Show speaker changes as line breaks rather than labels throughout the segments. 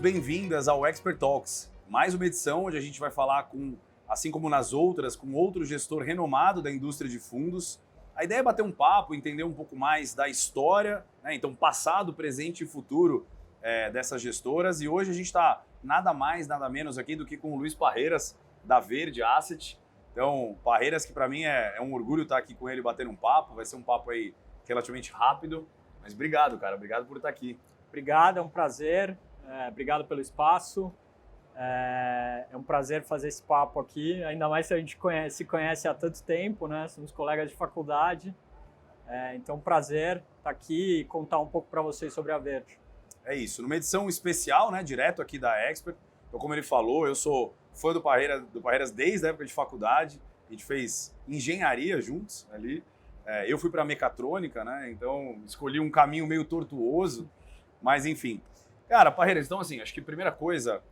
bem-vindas ao Expert Talks, mais uma edição onde a gente vai falar com, assim como nas outras, com outro gestor renomado da indústria de fundos. A ideia é bater um papo, entender um pouco mais da história, né? Então passado, presente e futuro dessas gestoras. E hoje a gente está nada mais, nada menos aqui do que com o Luiz Parreiras, da Verde Asset. Então, Parreiras, que para mim é um orgulho estar aqui com ele batendo um papo, vai ser um papo aí relativamente rápido. Mas obrigado, cara, obrigado por estar aqui.
Obrigado, é um prazer. Obrigado pelo espaço. É um prazer fazer esse papo aqui, ainda mais se a gente se conhece há tanto tempo, né? Somos colegas de faculdade. Então, prazer estar aqui e contar um pouco para vocês sobre a Verde.
É isso, numa edição especial, né? Direto aqui da Expert. Então, como ele falou, eu sou fã do Parreiras desde a época de faculdade. A gente fez engenharia juntos ali. Eu fui para mecatrônica, né? Então, escolhi um caminho meio tortuoso, mas enfim. Cara, Parreiras, então assim, acho que a primeira coisa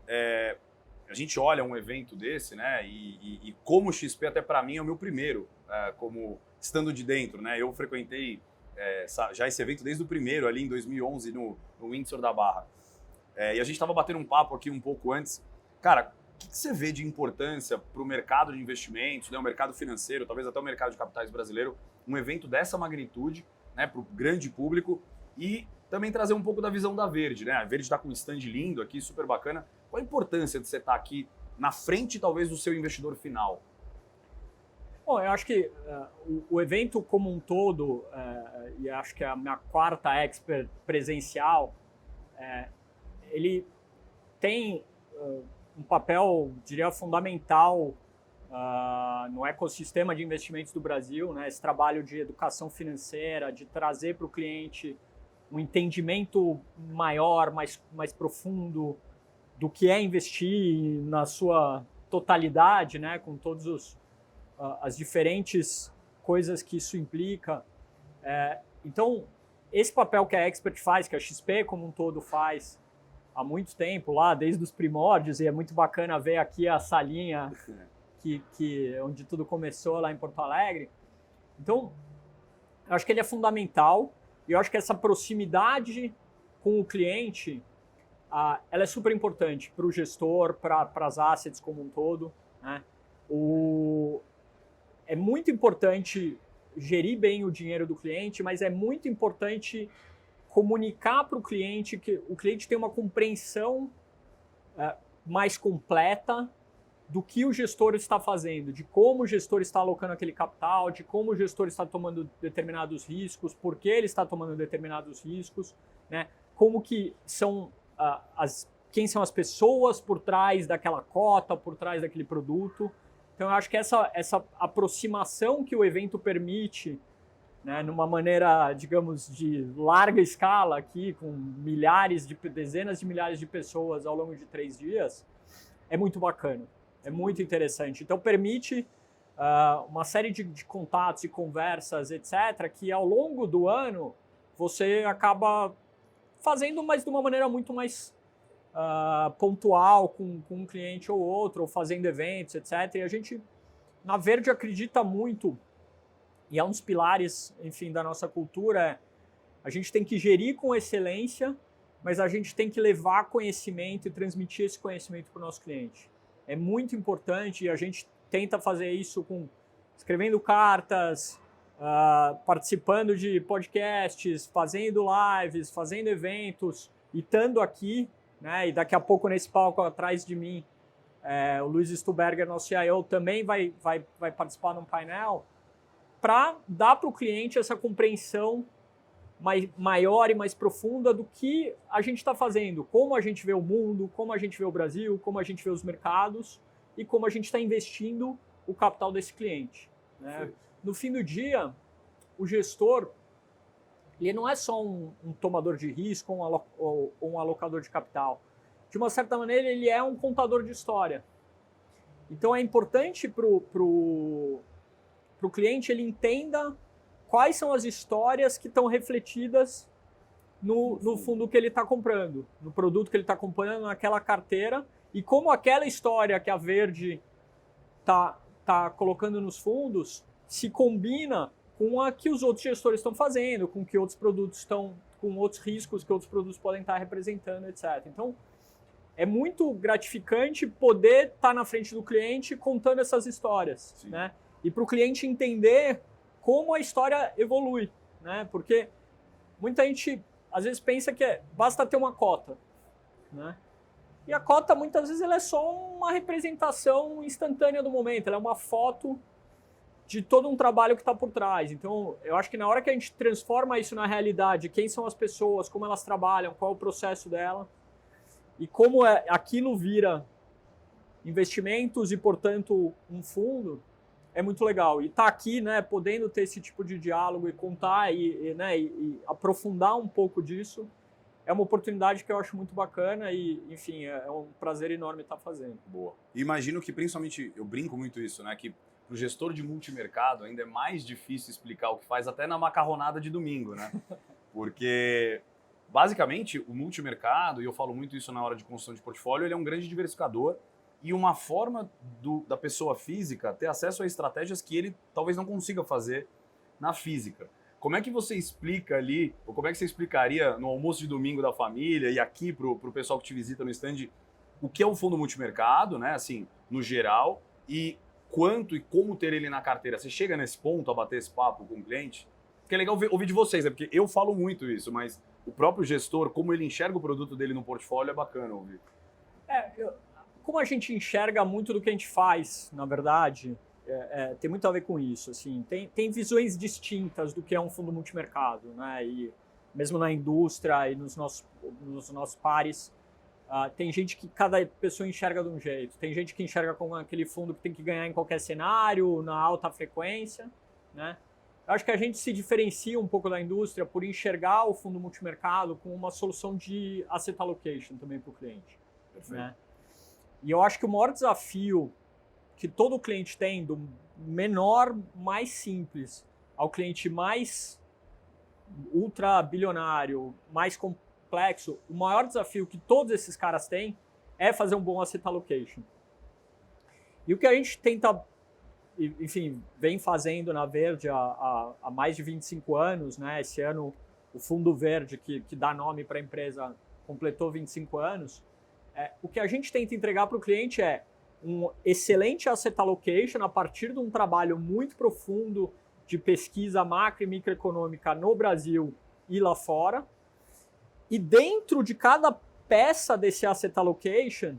a gente olha um evento desse, né, e como o XP até para mim é o meu primeiro, como estando de dentro, né, eu frequentei já esse evento desde o primeiro, ali em 2011, no Windsor da Barra. E a gente estava batendo um papo aqui um pouco antes. Cara, o que você vê de importância para o mercado de investimentos, né, o mercado financeiro, talvez até o mercado de capitais brasileiro, um evento dessa magnitude, né, para o grande público e também trazer um pouco da visão da Verde, né? A Verde está com um stand lindo aqui, super bacana. Qual a importância de você estar aqui na frente, talvez, do seu investidor final?
Bom, eu acho que o evento como um todo, e acho que a minha quarta Expert presencial, ele tem um papel, diria, fundamental no ecossistema de investimentos do Brasil, né? Esse trabalho de educação financeira, de trazer para o cliente um entendimento maior, mais profundo do que é investir na sua totalidade, né, com todas as diferentes coisas que isso implica. Então, esse papel que a Expert faz, que a XP como um todo faz há muito tempo, lá desde os primórdios, e é muito bacana ver aqui a salinha onde tudo começou lá em Porto Alegre. Então, eu acho que ele é fundamental. E eu acho que essa proximidade com o cliente, ela é super importante para o gestor, para as assets como um todo, né? É muito importante gerir bem o dinheiro do cliente, mas é muito importante comunicar para o cliente que o cliente tem uma compreensão mais completa do que o gestor está fazendo, de como o gestor está alocando aquele capital, de como o gestor está tomando determinados riscos, por que ele está tomando determinados riscos, né? Como que são quem são as pessoas por trás daquela cota, por trás daquele produto. Então eu acho que essa aproximação que o evento permite, né, numa maneira, digamos, de larga escala aqui, com dezenas de milhares de pessoas ao longo de 3 dias, é muito bacana. É muito interessante. Então, permite uma série de contatos e conversas, etc., que ao longo do ano você acaba fazendo, mas de uma maneira muito mais pontual com um cliente ou outro, ou fazendo eventos, etc. E a gente, na Verde, acredita muito, e é um dos pilares, enfim, da nossa cultura, a gente tem que gerir com excelência, mas a gente tem que levar conhecimento e transmitir esse conhecimento para o nosso cliente. É muito importante e a gente tenta fazer isso escrevendo cartas, participando de podcasts, fazendo lives, fazendo eventos e estando aqui, né? E daqui a pouco nesse palco atrás de mim, o Luiz Stuberger, nosso CIO, também vai participar num painel para dar para o cliente essa compreensão maior e mais profunda do que a gente está fazendo, como a gente vê o mundo, como a gente vê o Brasil, como a gente vê os mercados e como a gente está investindo o capital desse cliente, né? No fim do dia, o gestor, ele não é só um tomador de risco ou um alocador de capital. De uma certa maneira, ele é um contador de história. Então é importante para o cliente ele entenda quais são as histórias que estão refletidas no fundo que ele está comprando, no produto que ele está comprando, naquela carteira, e como aquela história que a Verde está colocando nos fundos se combina com a que os outros gestores estão fazendo, com que outros produtos com outros riscos que outros produtos podem estar representando, etc. Então, é muito gratificante poder estar na frente do cliente contando essas histórias, né? E para o cliente entender como a história evolui, né? Porque muita gente às vezes pensa que basta ter uma cota, né? E a cota muitas vezes ela é só uma representação instantânea do momento, ela é uma foto de todo um trabalho que está por trás. Então, eu acho que na hora que a gente transforma isso na realidade, quem são as pessoas, como elas trabalham, qual é o processo dela, e como aquilo vira investimentos e, portanto, um fundo, é muito legal. E estar aqui, né, podendo ter esse tipo de diálogo e contar e aprofundar um pouco disso, é uma oportunidade que eu acho muito bacana e, enfim, é um prazer enorme estar fazendo.
Boa. E imagino que, principalmente, eu brinco muito isso, né, que para o gestor de multimercado ainda é mais difícil explicar o que faz até na macarronada de domingo, né? Porque, basicamente, o multimercado, e eu falo muito isso na hora de construção de portfólio, ele é um grande diversificador e uma forma da pessoa física ter acesso a estratégias que ele talvez não consiga fazer na física. Como é que você explica ali, ou como é que você explicaria no almoço de domingo da família e aqui para o pessoal que te visita no stand, o que é um fundo multimercado, né, assim, no geral, e quanto e como ter ele na carteira? Você chega nesse ponto a bater esse papo com o cliente? Porque é legal ouvir de vocês, né? Porque eu falo muito isso, mas o próprio gestor, como ele enxerga o produto dele no portfólio, é bacana ouvir.
Como a gente enxerga muito do que a gente faz, na verdade, tem muito a ver com isso. Assim, tem visões distintas do que é um fundo multimercado, né? E mesmo na indústria e nos nossos pares, tem gente que cada pessoa enxerga de um jeito. Tem gente que enxerga como aquele fundo que tem que ganhar em qualquer cenário, na alta frequência, né? Eu acho que a gente se diferencia um pouco da indústria por enxergar o fundo multimercado como uma solução de asset allocation também para o cliente.
Perfeito.
Né? E eu acho que o maior desafio que todo cliente tem, do menor, mais simples, ao cliente mais ultra bilionário, mais complexo, o maior desafio que todos esses caras têm é fazer um bom asset allocation. E o que a gente tenta, enfim, vem fazendo na Verde há mais de 25 anos, né? Esse ano o Fundo Verde, que dá nome para a empresa, completou 25 anos. O que a gente tenta entregar para o cliente é um excelente asset allocation a partir de um trabalho muito profundo de pesquisa macro e microeconômica no Brasil e lá fora. E dentro de cada peça desse asset allocation,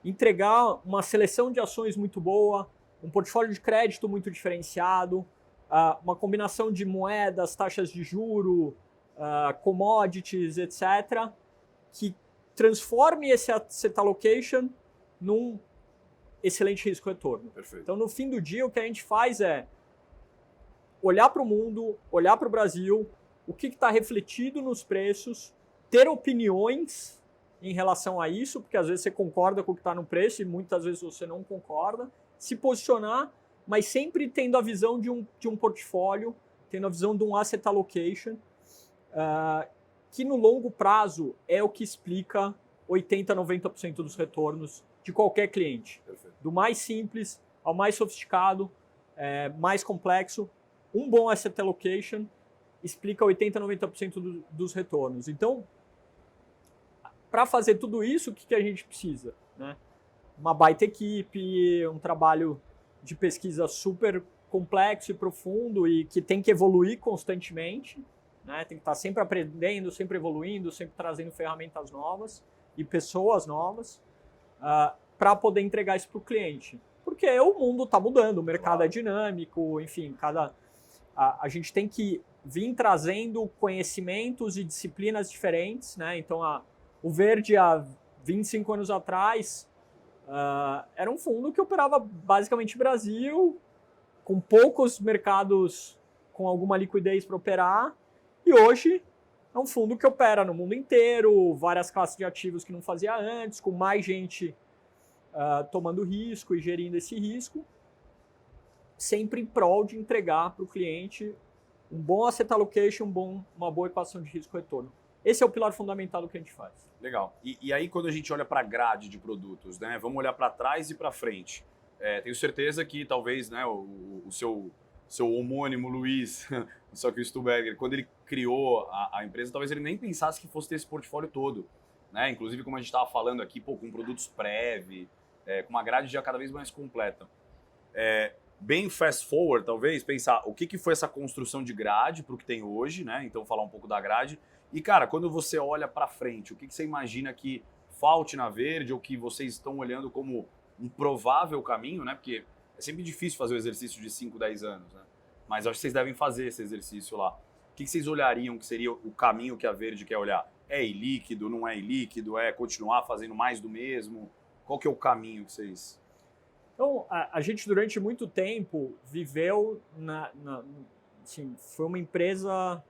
entregar uma seleção de ações muito boa, um portfólio de crédito muito diferenciado, uma combinação de moedas, taxas de juro, commodities, etc., que transforme esse asset allocation num excelente risco-retorno.
Perfeito.
Então, no fim do dia, o que a gente faz é olhar para o mundo, olhar para o Brasil, o que está refletido nos preços, ter opiniões em relação a isso, porque às vezes você concorda com o que está no preço e muitas vezes você não concorda, se posicionar, mas sempre tendo a visão de um portfólio, tendo a visão de um asset allocation, que no longo prazo é o que explica 80%, 90% dos retornos de qualquer cliente.
Perfeito.
Do mais simples ao mais sofisticado, mais complexo, um bom asset allocation explica 80%, 90% dos retornos. Então, para fazer tudo isso, o que a gente precisa? Né? Uma baita equipe, um trabalho de pesquisa super complexo e profundo e que tem que evoluir constantemente, né? Tem que estar sempre aprendendo, sempre evoluindo, sempre trazendo ferramentas novas e pessoas novas para poder entregar isso para o cliente. Porque o mundo está mudando, o mercado é dinâmico, enfim, a gente tem que vir trazendo conhecimentos e disciplinas diferentes, né? Então, o Verde, há 25 anos atrás, era um fundo que operava basicamente Brasil, com poucos mercados com alguma liquidez para operar, e hoje é um fundo que opera no mundo inteiro, várias classes de ativos que não fazia antes, com mais gente tomando risco e gerindo esse risco, sempre em prol de entregar para o cliente um bom asset allocation, uma boa equação de risco-retorno. Esse é o pilar fundamental do que a gente faz.
Legal. E aí, quando a gente olha para a grade de produtos, né, vamos olhar para trás e para frente. Tenho certeza que talvez, né, o seu homônimo Luiz, só que o Stuberger, quando ele criou a empresa, talvez ele nem pensasse que fosse ter esse portfólio todo. né? Inclusive, como a gente estava falando aqui, pô, com produtos Prev, com uma grade já cada vez mais completa. Bem fast forward, talvez, pensar o que foi essa construção de grade para o que tem hoje, né? Então, falar um pouco da grade. E, cara, quando você olha para frente, o que você imagina que falte na Verde ou que vocês estão olhando como um provável caminho, né? Porque é sempre difícil fazer o exercício de 5, 10 anos, né? Mas acho que vocês devem fazer esse exercício lá. O que vocês olhariam que seria o caminho que a Verde quer olhar? É ilíquido, não é ilíquido? É continuar fazendo mais do mesmo? Qual que é o caminho que vocês...
Então, a gente durante muito tempo viveu assim, foi uma empresa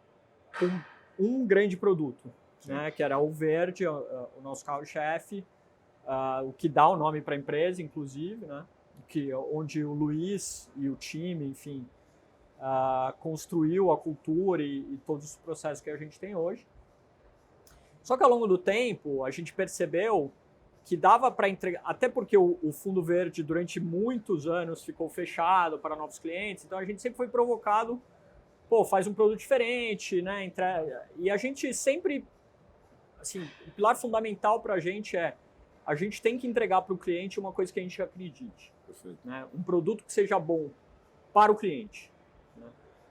com um grande produto, né, que era o Verde, o nosso carro-chefe, o que dá o nome para a empresa, inclusive, né, onde o Luiz e o time, enfim, construiu a cultura e todos os processos que a gente tem hoje. Só que ao longo do tempo, a gente percebeu que dava para entregar, até porque o Fundo Verde durante muitos anos ficou fechado para novos clientes, então a gente sempre foi provocado, pô, faz um produto diferente, né? E a gente sempre, assim, o pilar fundamental para a gente tem que entregar para o cliente uma coisa que a gente acredite, né? Um produto que seja bom para o cliente, né?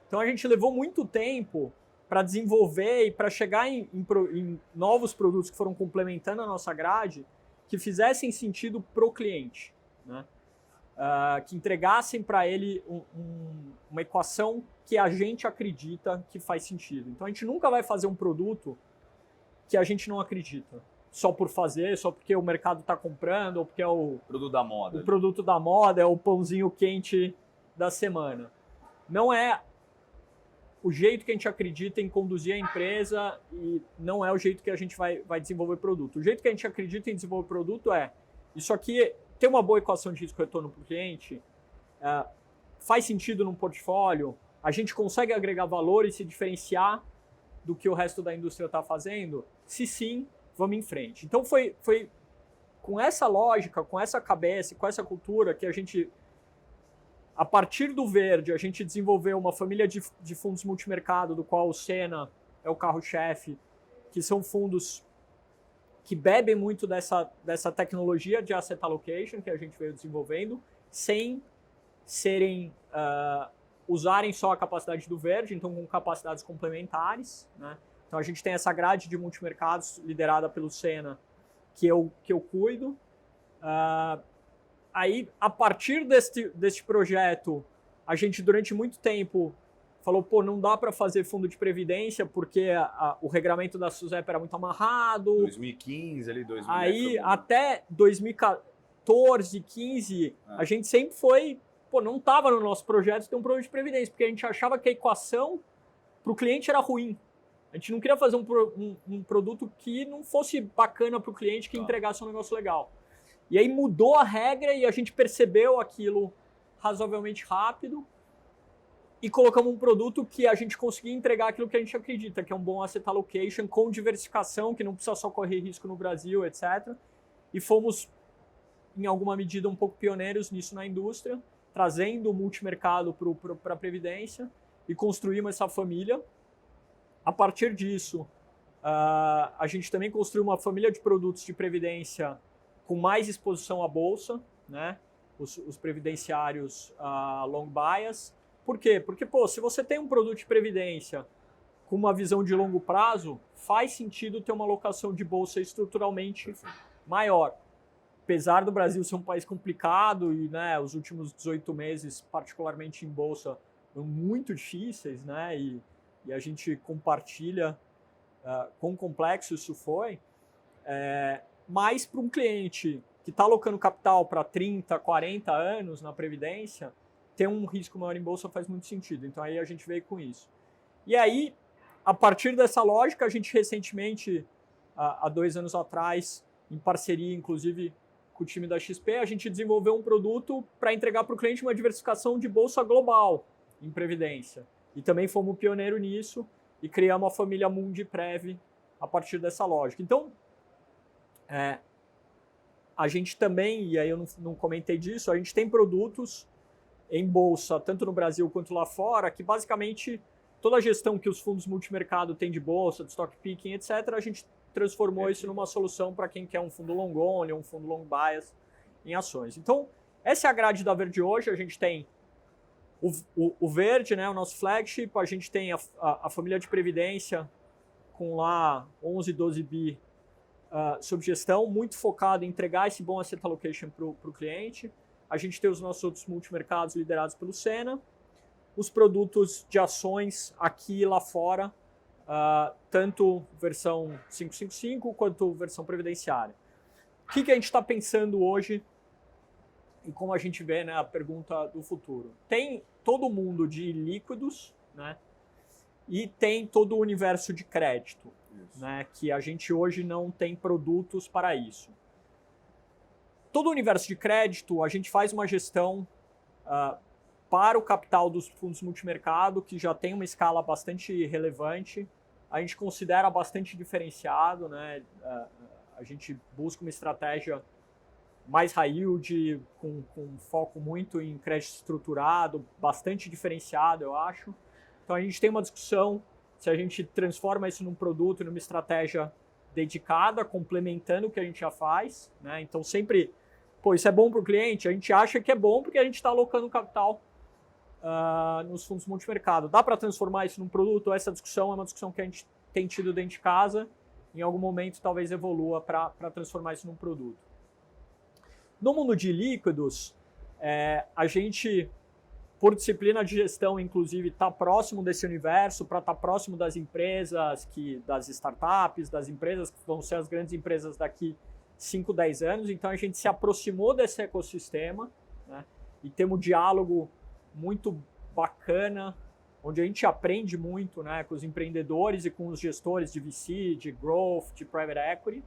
Então a gente levou muito tempo para desenvolver e para chegar em novos produtos que foram complementando a nossa grade, que fizessem sentido para o cliente, né? Que entregassem para ele uma equação que a gente acredita que faz sentido. Então a gente nunca vai fazer um produto que a gente não acredita, só por fazer, só porque o mercado está comprando, ou porque é o
produto da moda.
O produto da moda, é o pãozinho quente da semana. Não é o jeito que a gente acredita em conduzir a empresa e não é o jeito que a gente vai desenvolver produto. O jeito que a gente acredita em desenvolver produto isso aqui tem uma boa equação de risco-retorno para o cliente, faz sentido num portfólio, a gente consegue agregar valor e se diferenciar do que o resto da indústria está fazendo? Se sim, vamos em frente. Então foi com essa lógica, com essa cabeça, com essa cultura que a gente... A partir do Verde, a gente desenvolveu uma família de fundos multimercado, do qual o Sena é o carro-chefe, que são fundos que bebem muito dessa tecnologia de asset allocation que a gente veio desenvolvendo, sem usarem só a capacidade do Verde, então com capacidades complementares, né? Então a gente tem essa grade de multimercados liderada pelo Sena, que eu cuido. Aí, a partir deste projeto, a gente, durante muito tempo, falou, pô, não dá para fazer fundo de previdência, porque o regramento da SUSEP era muito amarrado.
2015, ali, 2000.
Aí, até 2014, 15, a gente sempre foi... Pô, não estava no nosso projeto ter um produto de previdência, porque a gente achava que a equação para o cliente era ruim. A gente não queria fazer um produto que não fosse bacana para o cliente, que entregasse um negócio legal. E aí mudou a regra e a gente percebeu aquilo razoavelmente rápido e colocamos um produto que a gente conseguia entregar aquilo que a gente acredita, que é um bom asset allocation com diversificação, que não precisa só correr risco no Brasil, etc. E fomos, em alguma medida, um pouco pioneiros nisso na indústria, trazendo o multimercado para a Previdência e construímos essa família. A partir disso, a gente também construiu uma família de produtos de Previdência com mais exposição à bolsa, né? Os previdenciários long bias. Por quê? Porque, pô, se você tem um produto de previdência com uma visão de longo prazo, faz sentido ter uma alocação de bolsa estruturalmente maior. Apesar do Brasil ser um país complicado e, né, os últimos 18 meses, particularmente em bolsa, foram muito difíceis, né? E a gente compartilha quão complexo isso foi. Mas para um cliente que está alocando capital para 30, 40 anos na Previdência, ter um risco maior em bolsa faz muito sentido. Então aí a gente veio com isso. E aí, a partir dessa lógica, a gente recentemente, há 2 anos atrás, em parceria inclusive com o time da XP, a gente desenvolveu um produto para entregar para o cliente uma diversificação de bolsa global em Previdência. E também fomos pioneiro nisso e criamos a família Mundi Prev a partir dessa lógica. Então, a gente também, e aí eu não comentei disso, a gente tem produtos em bolsa, tanto no Brasil quanto lá fora, que basicamente toda a gestão que os fundos multimercado têm de bolsa, de stock picking, etc., a gente transformou isso numa solução para quem quer um fundo long only, um fundo long bias em ações. Então, essa é a grade da Verde hoje. A gente tem o Verde, né, o nosso flagship, a gente tem a família de previdência com lá 11, 12 bi sob gestão, muito focado em entregar esse bom asset allocation para o cliente. A gente tem os nossos outros multimercados liderados pelo Sena, os produtos de ações aqui e lá fora, tanto versão 555 quanto versão previdenciária. O que a gente está pensando hoje e como a gente vê, né, a pergunta do futuro? Tem todo mundo de líquidos, né, e tem todo o universo de crédito, né, que a gente hoje não tem produtos para isso. Todo o universo de crédito, a gente faz uma gestão para o capital dos fundos multimercado, que já tem uma escala bastante relevante. A gente considera bastante diferenciado, né? A gente busca uma estratégia mais high yield, com foco muito em crédito estruturado, bastante diferenciado, eu acho. Então a gente tem uma discussão se a gente transforma isso num produto, numa estratégia dedicada, complementando o que a gente já faz, né? Então sempre, isso é bom para o cliente? A gente acha que é bom porque a gente está alocando capital nos fundos multimercado. Dá para transformar isso num produto? Essa discussão é uma discussão que a gente tem tido dentro de casa. Em algum momento talvez evolua para transformar isso num produto. No mundo de líquidos, a gente, por disciplina de gestão, inclusive, está próximo desse universo, para estar próximo das empresas, das startups, das empresas que vão ser as grandes empresas daqui 5, 10 anos. Então a gente se aproximou desse ecossistema, né, e temos um diálogo muito bacana, onde a gente aprende muito, né, com os empreendedores e com os gestores de VC, de growth, de private equity.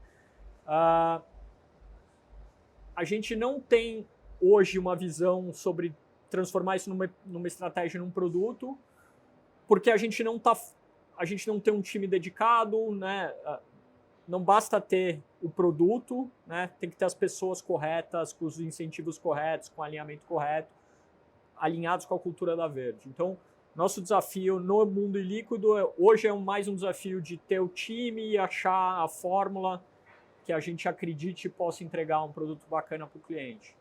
A gente não tem hoje uma visão sobre transformar isso numa estratégia, num produto, porque a gente não tem um time dedicado, né? Não basta ter o produto, né? Tem que ter as pessoas corretas, com os incentivos corretos, com o alinhamento correto, alinhados com a cultura da Verde. Então, nosso desafio no mundo ilíquido hoje é mais um desafio de ter o time e achar a fórmula que a gente acredite possa entregar um produto bacana para o cliente.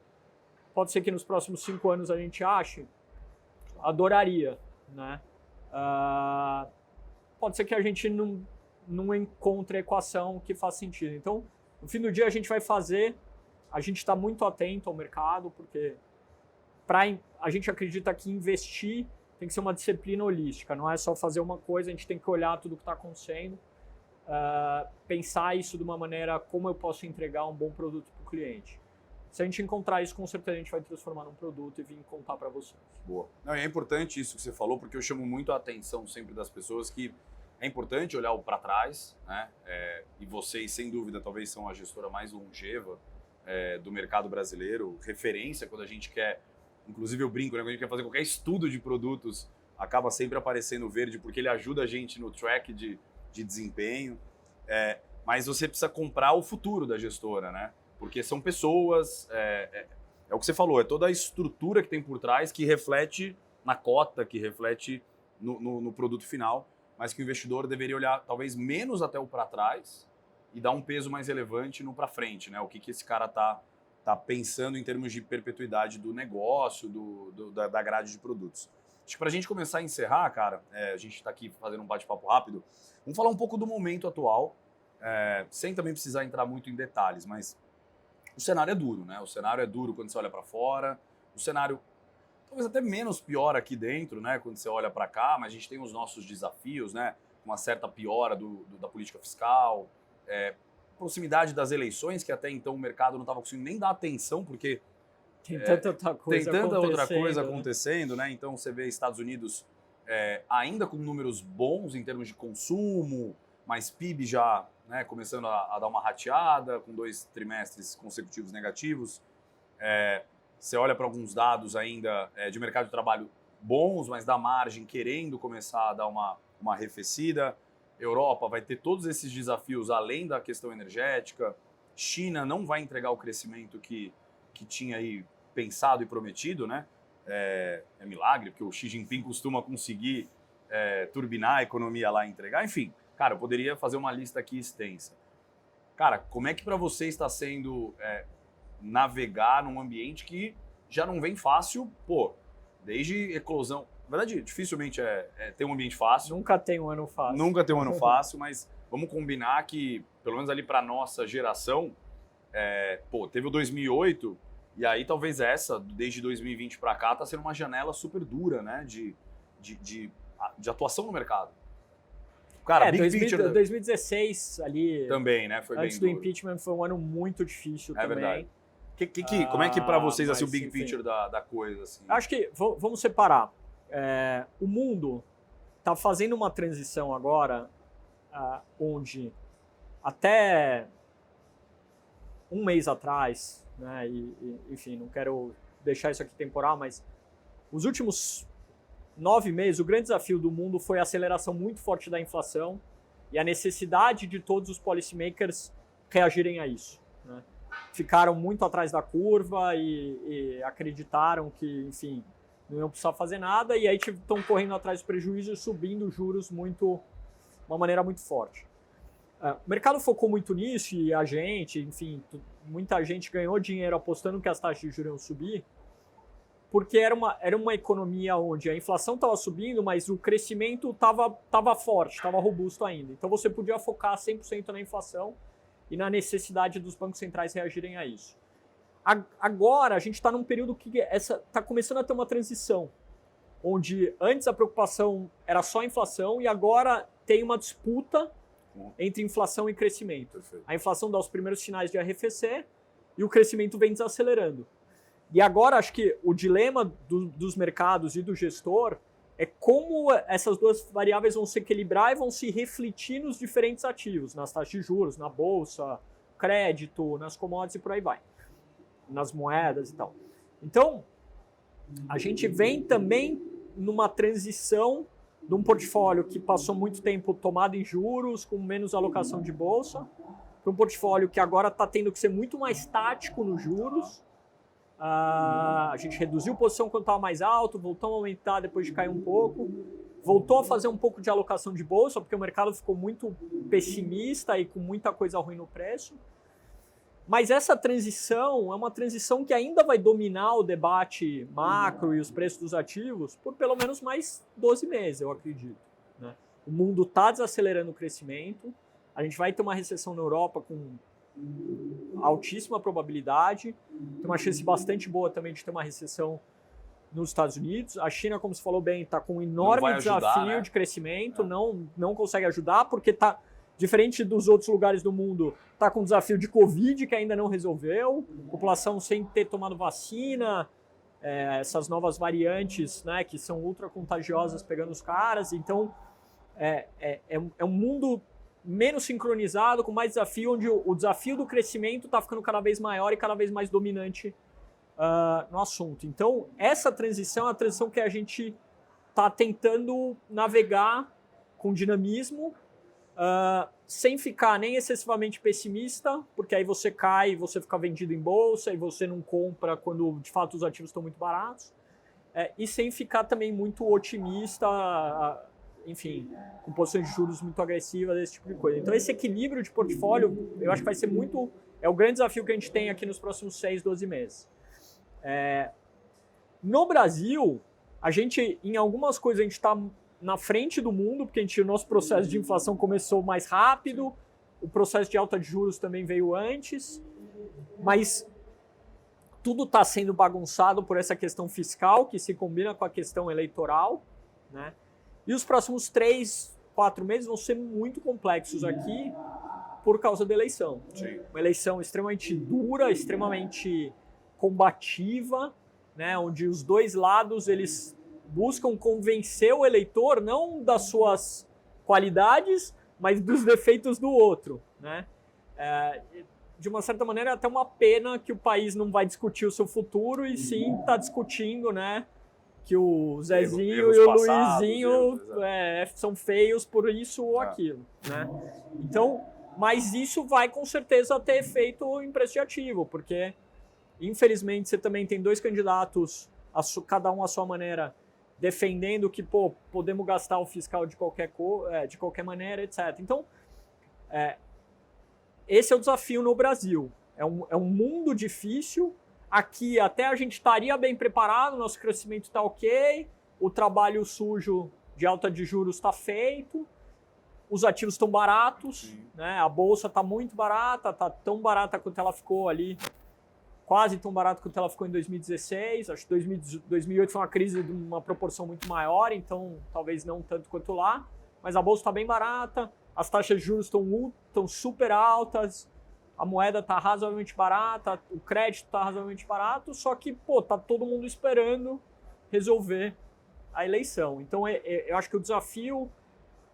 Pode ser que nos próximos 5 anos a gente ache, adoraria, né? Pode ser que a gente não encontre a equação que faz sentido. Então, no fim do dia a gente vai fazer, a gente está muito atento ao mercado, porque a gente acredita que investir tem que ser uma disciplina holística, não é só fazer uma coisa, a gente tem que olhar tudo o que está acontecendo, pensar isso de uma maneira como eu posso entregar um bom produto para o cliente. Se a gente encontrar isso, com certeza a gente vai transformar num produto e vir contar para vocês.
Boa. Não, é importante isso que você falou, porque eu chamo muito a atenção sempre das pessoas que é importante olhar para trás, né? E vocês, sem dúvida, talvez são a gestora mais longeva do mercado brasileiro, referência quando a gente quer, inclusive eu brinco, né? Quando a gente quer fazer qualquer estudo de produtos, acaba sempre aparecendo o Verde, porque ele ajuda a gente no track de desempenho. Mas você precisa comprar o futuro da gestora, né? Porque são pessoas, é o que você falou, é toda a estrutura que tem por trás que reflete na cota, que reflete no produto final, mas que o investidor deveria olhar talvez menos até o para trás e dar um peso mais relevante no para frente, né? O que esse cara tá pensando em termos de perpetuidade do negócio, da grade de produtos. Acho que para a gente começar a encerrar, cara, a gente está aqui fazendo um bate-papo rápido, vamos falar um pouco do momento atual, sem também precisar entrar muito em detalhes, mas o cenário é duro, né? O cenário é duro quando você olha para fora, o cenário talvez até menos pior aqui dentro, né? Quando você olha para cá, mas a gente tem os nossos desafios, né? Uma certa piora da política fiscal, proximidade das eleições, que até então o mercado não estava conseguindo nem dar atenção, porque
tem tanta outra coisa
acontecendo, né? Então você vê Estados Unidos ainda com números bons em termos de consumo, mas PIB já, né, começando a dar uma rateada, com 2 trimestres consecutivos negativos. Você olha para alguns dados ainda de mercado de trabalho bons, mas da margem querendo começar a dar uma arrefecida. Europa vai ter todos esses desafios além da questão energética. China não vai entregar o crescimento que tinha aí pensado e prometido, né? É milagre, porque o Xi Jinping costuma conseguir turbinar a economia lá e entregar. Enfim, cara, eu poderia fazer uma lista aqui extensa. Cara, como é que para você está sendo navegar num ambiente que já não vem fácil, pô, desde eclosão. Na verdade, dificilmente ter um ambiente fácil.
Nunca tem um ano fácil.
Nunca tem um ano fácil, mas vamos combinar que, pelo menos ali para nossa geração, teve o 2008, e aí talvez desde 2020 para cá, tá sendo uma janela super dura, né, de atuação no mercado. Cara, Big Picture...
2016 ali...
Também, né, foi
antes
bem
do impeachment foi um ano muito difícil também.
Verdade. Como é que para vocês assim, o Big Picture da coisa? Assim?
Acho que, vamos separar. O mundo está fazendo uma transição agora onde até um mês atrás, né, enfim, não quero deixar isso aqui temporal, mas os últimos 9 meses, o grande desafio do mundo foi a aceleração muito forte da inflação e a necessidade de todos os policymakers reagirem a isso, né? Ficaram muito atrás da curva e acreditaram que, enfim, não iam precisar fazer nada, e aí estão correndo atrás do prejuízo e subindo os juros de uma maneira muito forte. O mercado focou muito nisso e a gente, enfim, muita gente ganhou dinheiro apostando que as taxas de juros iam subir, porque era uma economia onde a inflação estava subindo, mas o crescimento estava forte, estava robusto ainda. Então você podia focar 100% na inflação e na necessidade dos bancos centrais reagirem a isso. Agora, a gente está num período que está começando a ter uma transição, onde antes a preocupação era só a inflação e agora tem uma disputa entre inflação e crescimento.
Perfeito.
A inflação dá os primeiros sinais de arrefecer e o crescimento vem desacelerando. E agora acho que o dilema dos mercados e do gestor é como essas duas variáveis vão se equilibrar e vão se refletir nos diferentes ativos, nas taxas de juros, na bolsa, crédito, nas commodities e por aí vai, nas moedas e tal. Então, a gente vem também numa transição de um portfólio que passou muito tempo tomado em juros, com menos alocação de bolsa, para um portfólio que agora está tendo que ser muito mais tático nos juros. A gente reduziu a posição quando estava mais alto, voltou a aumentar depois de cair um pouco, voltou a fazer um pouco de alocação de bolsa, porque o mercado ficou muito pessimista e com muita coisa ruim no preço. Mas essa transição é uma transição que ainda vai dominar o debate macro e os preços dos ativos por pelo menos mais 12 meses, eu acredito, né? O mundo está desacelerando o crescimento, a gente vai ter uma recessão na Europa com altíssima probabilidade, tem uma chance bastante boa também de ter uma recessão nos Estados Unidos. A China, como você falou bem, está com um enorme desafio de crescimento, não consegue ajudar porque está, diferente dos outros lugares do mundo, está com um desafio de Covid que ainda não resolveu, população sem ter tomado vacina, essas novas variantes, né, que são ultra contagiosas pegando os caras. Então é um mundo menos sincronizado, com mais desafio, onde o desafio do crescimento está ficando cada vez maior e cada vez mais dominante no assunto. Então, essa transição é a transição que a gente está tentando navegar com dinamismo, sem ficar nem excessivamente pessimista, porque aí você cai, você fica vendido em bolsa e você não compra quando de fato os ativos estão muito baratos, e sem ficar também muito otimista, enfim, com posições de juros muito agressivas, esse tipo de coisa. Então esse equilíbrio de portfólio, eu acho que vai ser o grande desafio que a gente tem aqui nos próximos 6, 12 meses. No Brasil, a gente, em algumas coisas, a gente está na frente do mundo, porque o nosso processo de inflação começou mais rápido, o processo de alta de juros também veio antes, mas tudo está sendo bagunçado por essa questão fiscal, que se combina com a questão eleitoral, né? E os próximos 3, 4 meses vão ser muito complexos aqui por causa da eleição.
Sim.
Uma eleição extremamente dura, extremamente combativa, né, onde os dois lados eles buscam convencer o eleitor não das suas qualidades, mas dos defeitos do outro, né? De uma certa maneira é até uma pena que o país não vai discutir o seu futuro e sim está discutindo, né, que o Zezinho e o Luizinho são feios por isso ou aquilo, né? Então, mas isso vai com certeza ter efeito em preço de ativo, porque infelizmente você também tem dois candidatos, cada um à sua maneira, defendendo que podemos gastar o fiscal de qualquer maneira, etc. Então, esse é o desafio no Brasil. É um mundo difícil. Aqui até a gente estaria bem preparado, nosso crescimento está ok, o trabalho sujo de alta de juros está feito, os ativos estão baratos, né? A bolsa está muito barata, está tão barata quanto ela ficou ali, quase tão barata quanto ela ficou em 2016. Acho que 2008 foi uma crise de uma proporção muito maior, então talvez não tanto quanto lá, mas a bolsa está bem barata, as taxas de juros estão super altas, a moeda está razoavelmente barata, o crédito está razoavelmente barato, só que, tá todo mundo esperando resolver a eleição. Então, eu acho que o desafio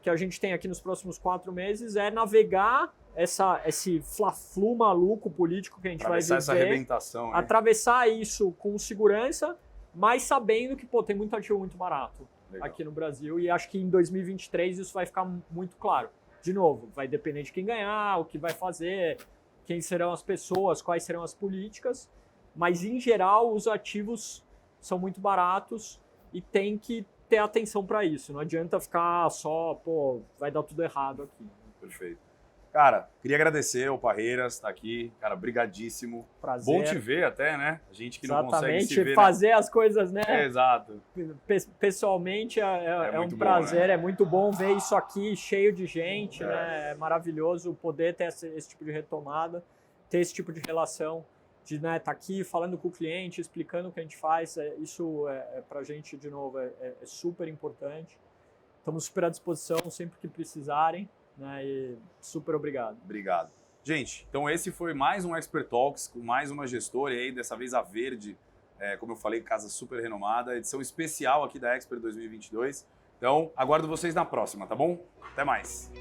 que a gente tem aqui nos próximos 4 meses é navegar esse fla-flu maluco político que a gente vai viver.
Essa arrebentação.
Atravessar isso com segurança, mas sabendo que, tem muito ativo muito barato aqui no Brasil. E acho que em 2023 isso vai ficar muito claro. De novo, vai depender de quem ganhar, o que vai fazer, quem serão as pessoas, quais serão as políticas, mas em geral os ativos são muito baratos e tem que ter atenção para isso. Não adianta ficar só, vai dar tudo errado aqui.
Perfeito. Cara, queria agradecer ao Parreiras estar aqui. Cara, brigadíssimo.
Prazer.
Bom te ver até, né? A gente que não consegue se ver.
Fazer as coisas, né?
Exato.
Pessoalmente é um
bom,
prazer,
né?
é muito bom ver isso aqui cheio de gente, né? É maravilhoso poder ter esse tipo de retomada, ter esse tipo de relação, de tá aqui falando com o cliente, explicando o que a gente faz. Isso pra gente, de novo, é super importante. Estamos super à disposição sempre que precisarem. Né, e super obrigado.
Obrigado. Gente, então esse foi mais um Expert Talks com mais uma gestora e aí dessa vez a Verde, como eu falei, casa super renomada, edição especial aqui da Expert 2022. Então, aguardo vocês na próxima, tá bom? Até mais.